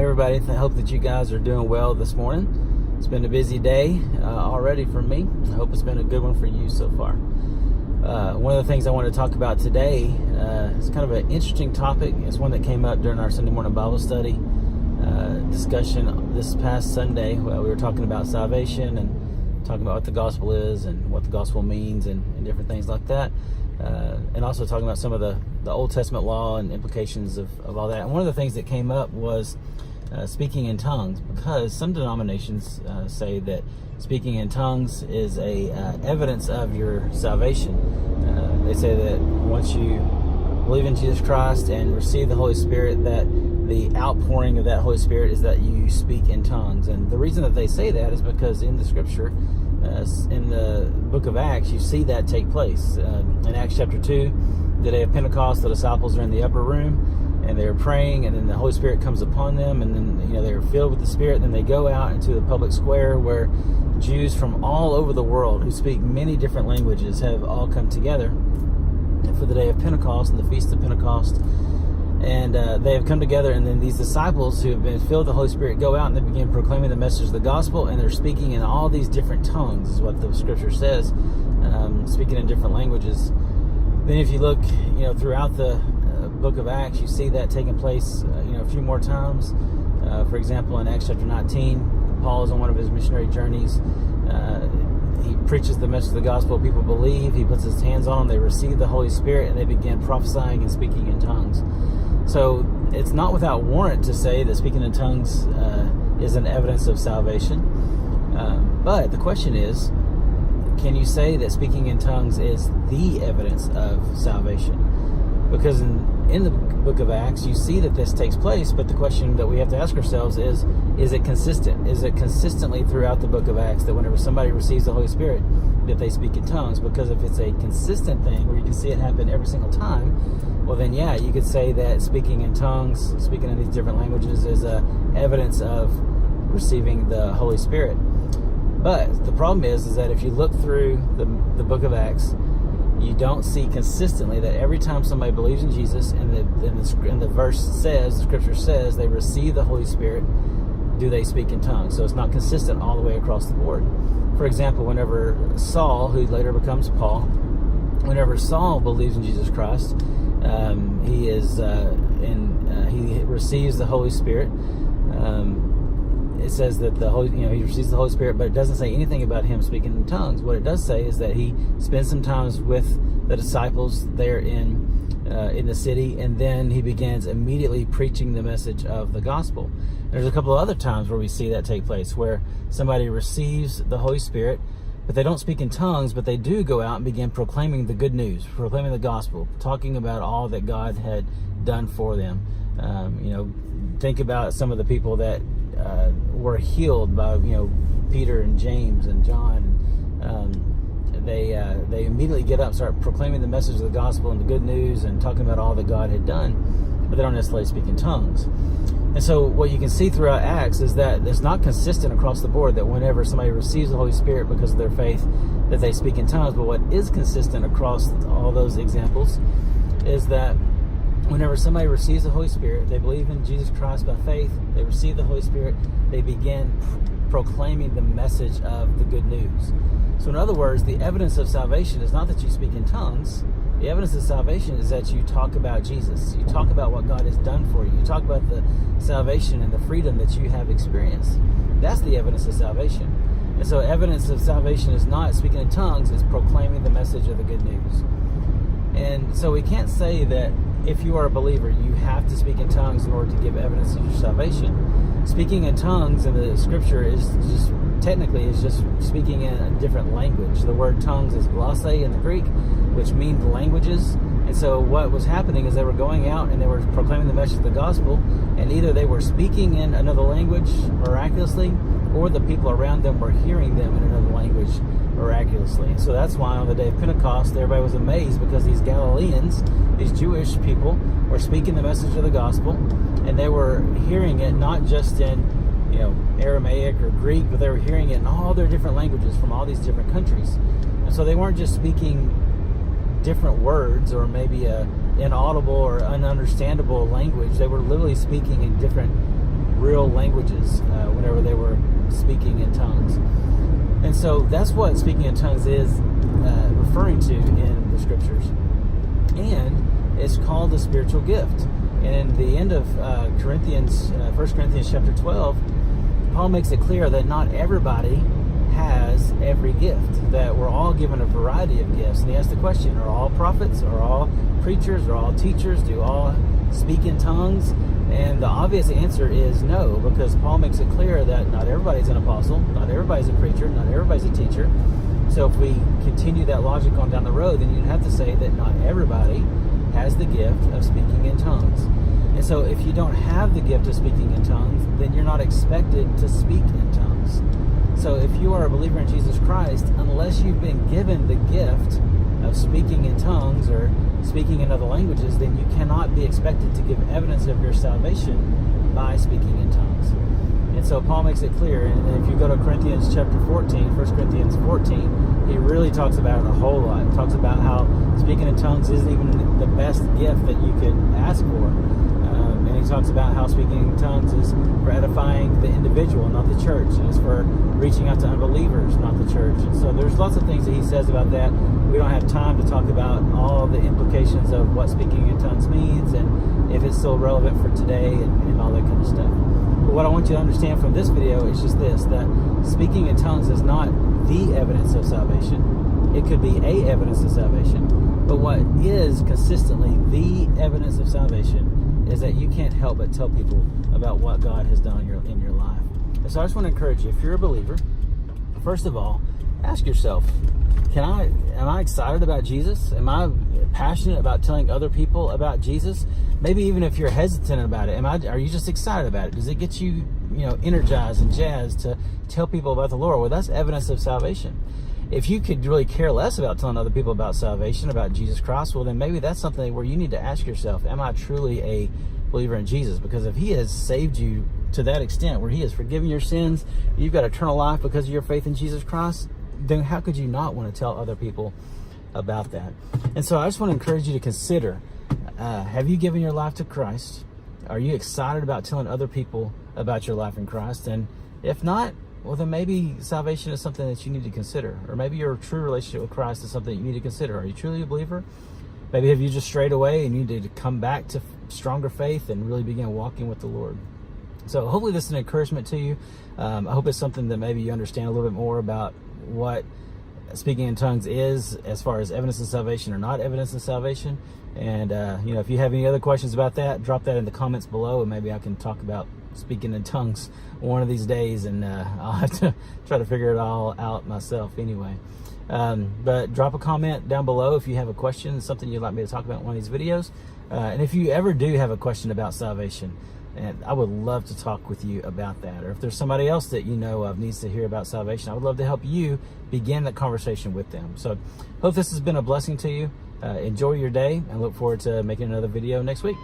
everybody. I hope that you guys are doing well this morning. It's been a busy day already for me. I hope it's been a good one for you so far. One of the things I want to talk about today is kind of an interesting topic. It's one that came up during our Sunday morning Bible study discussion this past Sunday. We were talking about salvation and talking about what the gospel is and what the gospel means and different things like that. And also talking about some of the Old Testament law and implications of all that. And one of the things that came up was speaking in tongues, because some denominations say that speaking in tongues is a evidence of your salvation. They say that once you believe in Jesus Christ and receive the Holy Spirit, that the outpouring of that Holy Spirit is that you speak in tongues. And the reason that they say that is because in the Scripture, in the book of Acts, you see that take place. In Acts chapter 2, the day of Pentecost, the disciples are in the upper room and they're praying, and then the Holy Spirit comes upon them, and then they're filled with the Spirit. And then they go out into the public square where Jews from all over the world who speak many different languages have all come together for the day of Pentecost and the Feast of Pentecost. And they have come together, and then these disciples who have been filled with the Holy Spirit go out and they begin proclaiming the message of the gospel, and they're speaking in all these different tongues, is what the Scripture says, speaking in different languages. Then if you look, throughout the book of Acts, you see that taking place, a few more times. For example, in Acts chapter 19, Paul is on one of his missionary journeys. He preaches the message of the gospel. People believe. He puts his hands on them. They receive the Holy Spirit, and they begin prophesying and speaking in tongues. So it's not without warrant to say that speaking in tongues is an evidence of salvation. But the question is, can you say that speaking in tongues is the evidence of salvation? Because in the book of Acts, you see that this takes place, but the question that we have to ask ourselves is it consistent? Is it consistently throughout the book of Acts that whenever somebody receives the Holy Spirit, that they speak in tongues? Because if it's a consistent thing where you can see it happen every single time, well then yeah, you could say that speaking in tongues, speaking in these different languages is evidence of receiving the Holy Spirit. But the problem is that if you look through the book of Acts, you don't see consistently that every time somebody believes in Jesus and the verse says, the Scripture says, they receive the Holy Spirit, do they speak in tongues? So it's not consistent all the way across the board. For example, whenever Saul, who later becomes Paul, whenever Saul believes in Jesus Christ, he receives the Holy Spirit. It says that he receives the Holy Spirit, but it doesn't say anything about him speaking in tongues. What it does say is that he spends some time with the disciples there in the city, and then he begins immediately preaching the message of the gospel. There's a couple of other times where we see that take place, where somebody receives the Holy Spirit, but they don't speak in tongues, but they do go out and begin proclaiming the good news, proclaiming the gospel, talking about all that God had done for them. Think about some of the people that were healed by Peter and James and John. They immediately get up and start proclaiming the message of the gospel and the good news and talking about all that God had done, but they don't necessarily speak in tongues. And so what you can see throughout Acts is that it's not consistent across the board that whenever somebody receives the Holy Spirit because of their faith that they speak in tongues. But what is consistent across all those examples is that whenever somebody receives the Holy Spirit, they believe in Jesus Christ by faith, they receive the Holy Spirit, they begin proclaiming the message of the good news. So in other words, the evidence of salvation is not that you speak in tongues. The evidence of salvation is that you talk about Jesus. You talk about what God has done for you. You talk about the salvation and the freedom that you have experienced. That's the evidence of salvation. And so evidence of salvation is not speaking in tongues, it's proclaiming the message of the good news. And so we can't say that if you are a believer, you have to speak in tongues in order to give evidence of your salvation. Speaking in tongues in the Scripture is just speaking in a different language. The word tongues is glosse in the Greek, which means languages. And so what was happening is they were going out and they were proclaiming the message of the gospel, and either they were speaking in another language miraculously, or the people around them were hearing them in another language miraculously. And so that's why on the day of Pentecost, everybody was amazed, because these Galileans, these Jewish people, were speaking the message of the gospel, and they were hearing it not just in Aramaic or Greek, but they were hearing it in all their different languages from all these different countries. And so they weren't just speaking different words or maybe a inaudible or ununderstandable language. They were literally speaking in different real languages whenever they were speaking in tongues. And so that's what speaking in tongues is referring to in the scriptures. And it's called a spiritual gift. And in the end of 1 Corinthians chapter 12, Paul makes it clear that not everybody has every gift, that we're all given a variety of gifts. And he asks the question, are all prophets, are all preachers, are all teachers, do all speak in tongues? And the obvious answer is no, because Paul makes it clear that not everybody's an apostle, not everybody's a preacher, not everybody's a teacher. So if we continue that logic on down the road, then you'd have to say that not everybody has the gift of speaking in tongues. And so if you don't have the gift of speaking in tongues, then you're not expected to speak in tongues. So if you are a believer in Jesus Christ, unless you've been given the gift of speaking in tongues or speaking in other languages, then you cannot be expected to give evidence of your salvation by speaking in tongues. And so Paul makes it clear, and if you go to Corinthians chapter 14, 1 Corinthians 14, he really talks about it a whole lot. He talks about how speaking in tongues isn't even the best gift that you could ask for. And he talks about how speaking in tongues is for edifying the individual, not the church. And it's for reaching out to unbelievers, not the church. And so there's lots of things that he says about that. We don't have time to talk about all the implications of what speaking in tongues means and if it's still relevant for today and all that kind of stuff. But what I want you to understand from this video is just this, that speaking in tongues is not the evidence of salvation. It could be a evidence of salvation. But what is consistently the evidence of salvation is that you can't help but tell people about what God has done in your life. And so I just want to encourage you, if you're a believer, first of all, ask yourself, am I excited about Jesus? Am I passionate about telling other people about Jesus? Maybe even if you're hesitant about it, are you just excited about it? Does it get you, energized and jazzed to tell people about the Lord? Well, that's evidence of salvation. If you could really care less about telling other people about salvation, about Jesus Christ, well, then maybe that's something where you need to ask yourself, am I truly a believer in Jesus? Because if he has saved you to that extent, where he has forgiven your sins, you've got eternal life because of your faith in Jesus Christ, then how could you not want to tell other people about that? And so I just want to encourage you to consider, have you given your life to Christ? Are you excited about telling other people about your life in Christ? And if not, well, then maybe salvation is something that you need to consider. Or maybe your true relationship with Christ is something you need to consider. Are you truly a believer? Maybe have you just strayed away and you need to come back to stronger faith and really begin walking with the Lord? So hopefully this is an encouragement to you. I hope it's something that maybe you understand a little bit more about what speaking in tongues is as far as evidence of salvation or not evidence of salvation. And, if you have any other questions about that, drop that in the comments below and maybe I can talk about speaking in tongues one of these days, and I'll have to try to figure it all out myself anyway. But drop a comment down below if you have a question, something you'd like me to talk about in one of these videos. And if you ever do have a question about salvation, and I would love to talk with you about that. Or if there's somebody else that you know of needs to hear about salvation, I would love to help you begin that conversation with them. So hope this has been a blessing to you. Enjoy your day and look forward to making another video next week.